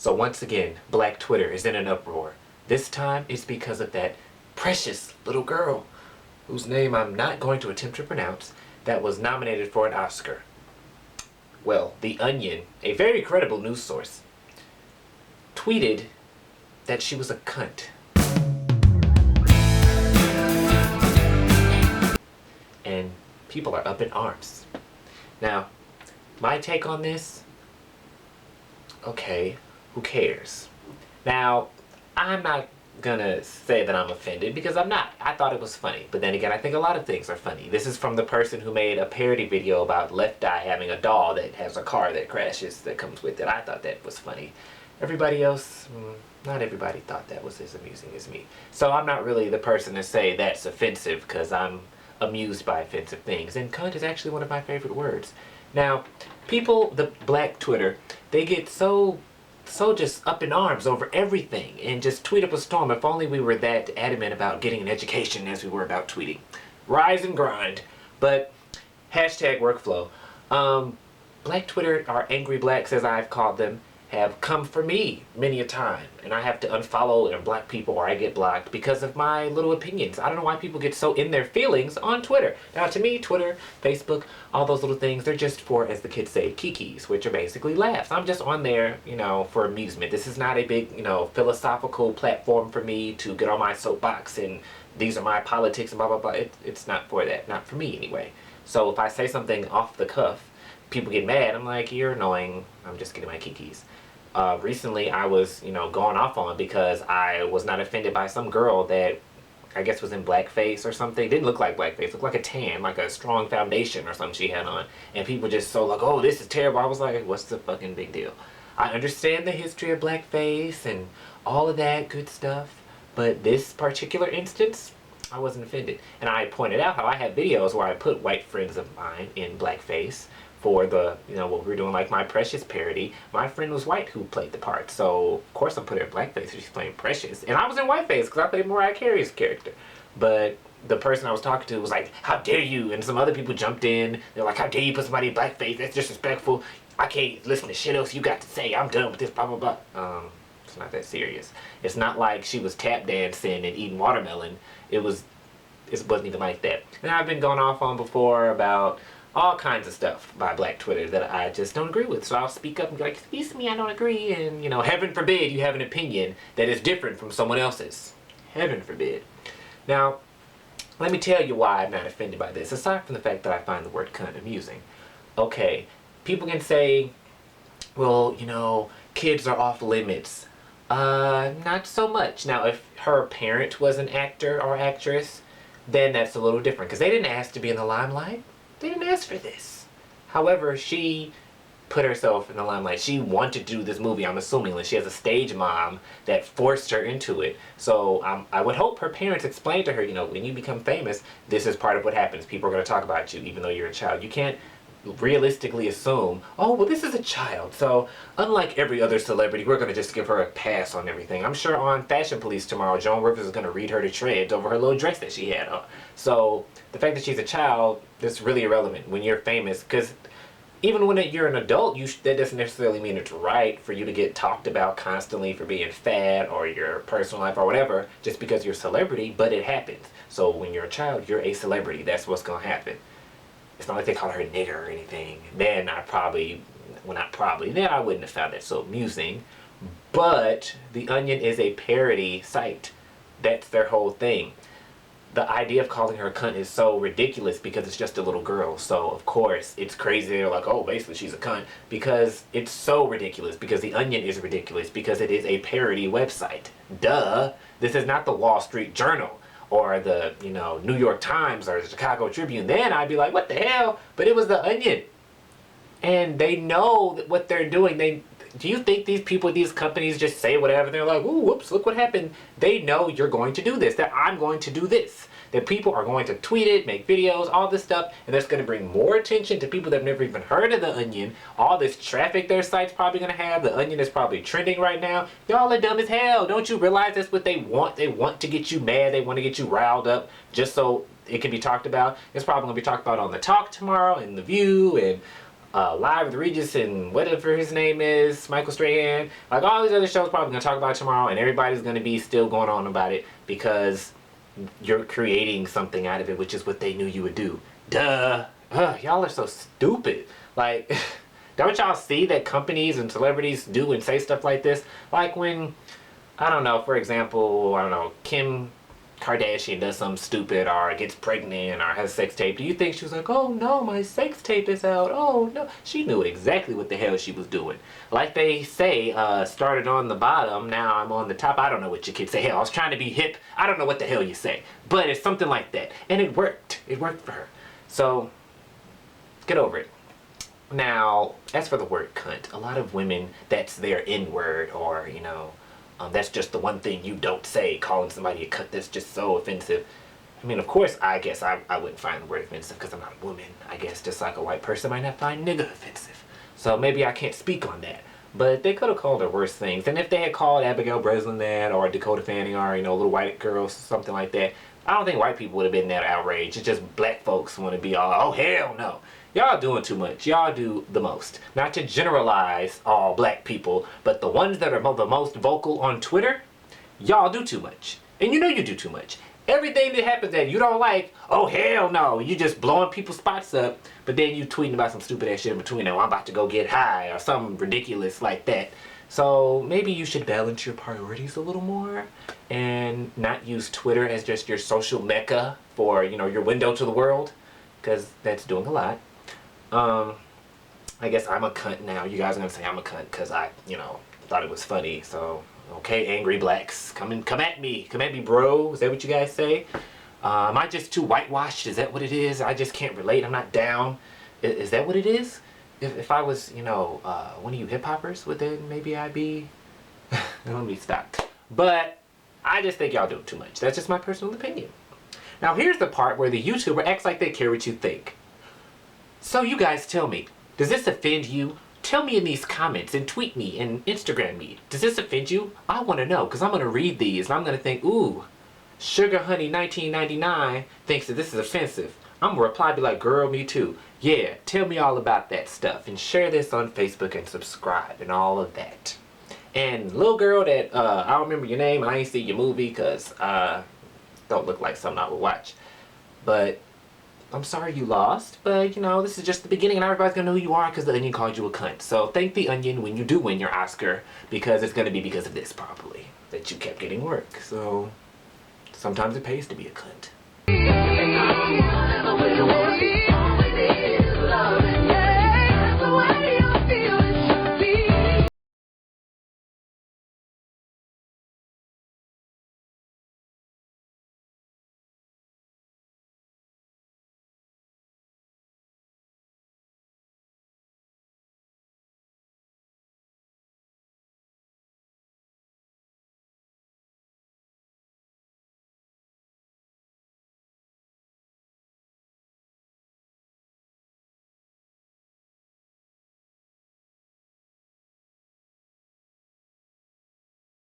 So once again, Black Twitter is in an uproar. This time it's because of that precious little girl, whose name I'm not going to attempt to pronounce, that was nominated for an Oscar. Well, The Onion, a very credible news source, tweeted that she was a cunt. And people are up in arms. Now, my take on this, okay, who cares? Now, I'm not gonna say that I'm offended, because I'm not. I thought it was funny. But then again, I think a lot of things are funny. This is from the person who made a parody video about Left Eye having a doll that has a car that crashes that comes with it. I thought that was funny. Everybody else, not everybody thought that was as amusing as me. So I'm not really the person to say that's offensive, because I'm amused by offensive things. And cunt is actually one of my favorite words. Now, people, the Black Twitter, they get so just up in arms over everything and just tweet up a storm. If only we were that adamant about getting an education as we were about tweeting. Rise and grind. But hashtag workflow. Black Twitter, our angry blacks as I've called them, have come for me many a time, and I have to unfollow and block people, or I get blocked because of my little opinions. I don't know why people get so in their feelings on Twitter. Now, to me, Twitter, Facebook, all those little things, they're just for, as the kids say, kikis, which are basically laughs. I'm just on there, for amusement. This is not a big, philosophical platform for me to get on my soapbox and these are my politics and blah, blah, blah. It's not for that. Not for me, anyway. So if I say something off the cuff, people get mad. I'm like, you're annoying. I'm just getting my kikis. Recently I was, going off on because I was not offended by some girl that I guess was in blackface or something. Didn't look like blackface. Looked like a tan, like a strong foundation or something she had on. And people just so like, oh, this is terrible. I was like, what's the fucking big deal? I understand the history of blackface and all of that good stuff. But this particular instance, I wasn't offended. And I pointed out how I have videos where I put white friends of mine in blackface for the, what we were doing, like my Precious parody. My friend was white who played the part, so of course I'm putting her in blackface. She's playing Precious, and I was in whiteface because I played Mariah Carey's character. But the person I was talking to was like, "How dare you?" And some other people jumped in. They're like, "How dare you put somebody in blackface? That's disrespectful. I can't listen to shit else you got to say. I'm done with this." Blah blah blah. It's not that serious. It's not like she was tap dancing and eating watermelon. It wasn't even like that. And I've been going off on before about all kinds of stuff by Black Twitter that I just don't agree with. So I'll speak up and be like, excuse me, I don't agree. And, heaven forbid you have an opinion that is different from someone else's. Heaven forbid. Now, let me tell you why I'm not offended by this, aside from the fact that I find the word cunt amusing. Okay, people can say, well, kids are off limits. Not so much. Now, if her parent was an actor or actress, then that's a little different, because they didn't ask to be in the limelight. They didn't ask for this. However, she put herself in the limelight. She wanted to do this movie, I'm assuming. Like, she has a stage mom that forced her into it. So I would hope her parents explained to her, when you become famous, this is part of what happens. People are going to talk about you, even though you're a child. You can't realistically assume, oh, well, this is a child. So unlike every other celebrity, we're going to just give her a pass on everything. I'm sure on Fashion Police tomorrow, Joan Rivers is going to read her to shreds over her little dress that she had on. So the fact that she's a child, that's really irrelevant when you're famous, because even when you're an adult, that doesn't necessarily mean it's right for you to get talked about constantly for being fat or your personal life or whatever, just because you're a celebrity, but it happens. So when you're a child, you're a celebrity. That's what's going to happen. It's not like they call her a nigger or anything. Then I wouldn't have found that so amusing. But The Onion is a parody site. That's their whole thing. The idea of calling her a cunt is so ridiculous because it's just a little girl. So, of course, it's crazy. They're like, oh, basically she's a cunt. Because it's so ridiculous. Because The Onion is ridiculous. Because it is a parody website. Duh. This is not the Wall Street Journal or the, New York Times or the Chicago Tribune. Then I'd be like, what the hell? But it was The Onion. And they know what they're doing. Do you think these people, these companies just say whatever? They're like, ooh, whoops, look what happened. They know you're going to do this, that I'm going to do this. That people are going to tweet it, make videos, all this stuff, and that's going to bring more attention to people that have never even heard of The Onion. All this traffic their site's probably going to have. The Onion is probably trending right now. Y'all are dumb as hell. Don't you realize that's what they want? They want to get you mad. They want to get you riled up just so it can be talked about. It's probably going to be talked about on The Talk tomorrow and The View and Live with Regis and whatever his name is, Michael Strahan. Like all these other shows probably gonna talk about it tomorrow, and everybody's gonna be still going on about it because you're creating something out of it, which is what they knew you would do. Duh. Y'all are so stupid. Like, don't y'all see that companies and celebrities do and say stuff like this? Like when, I don't know, for example, I don't know, Kim Kardashian does something stupid or gets pregnant or has a sex tape. Do you think she was like, oh no, my sex tape is out? Oh no. She knew exactly what the hell she was doing. Like they say, started on the bottom, now I'm on the top. I don't know what your kids say. Hell, I was trying to be hip. I don't know what the hell you say. But it's something like that. And it worked. It worked for her. So, get over it. Now, as for the word cunt, a lot of women, that's their N-word, or, you know, that's just the one thing you don't say, calling somebody a cunt. That's just so offensive. I mean, of course, I guess I wouldn't find the word offensive because I'm not a woman. I guess just like a white person might not find nigga offensive. So maybe I can't speak on that. But they could have called her worse things. And if they had called Abigail Breslin that, or Dakota Fanning, or, you know, little white girls, something like that, I don't think white people would have been that outraged. It's just black folks want to be all, oh, hell no. Y'all doing too much. Y'all do the most. Not to generalize all black people, but the ones that are the most vocal on Twitter, y'all do too much. And you know you do too much. Everything that happens that you don't like, oh, hell no. You just blowing people's spots up, but then you tweeting about some stupid ass shit in between. Oh, I'm about to go get high or something ridiculous like that. So maybe you should balance your priorities a little more and not use Twitter as just your social mecca for, you know, your window to the world, because that's doing a lot. I guess I'm a cunt now. You guys are gonna say I'm a cunt because I, you know, thought it was funny. So, okay, angry blacks, come at me, bro. Is that what you guys say? Am I just too whitewashed? Is that what it is? I just can't relate. I'm not down. Is that what it is? If I was, you know, one of you hip hoppers, would then maybe I'd be? Let me stop. But I just think y'all do too much. That's just my personal opinion. Now here's the part where the YouTuber acts like they care what you think. So you guys tell me, does this offend you? Tell me in these comments and tweet me and Instagram me. Does this offend you? I want to know, because I'm going to read these and I'm going to think, ooh, Sugar Honey 1999 thinks that this is offensive. I'm going to reply, be like, girl, me too. Yeah, tell me all about that stuff and share this on Facebook and subscribe and all of that. And little girl that, I don't remember your name and I ain't see your movie because don't look like something I would watch. But I'm sorry you lost, but you know, this is just the beginning and everybody's gonna know who you are because the Onion called you a cunt. So thank the Onion when you do win your Oscar, because it's gonna be because of this probably, that you kept getting work. So sometimes it pays to be a cunt.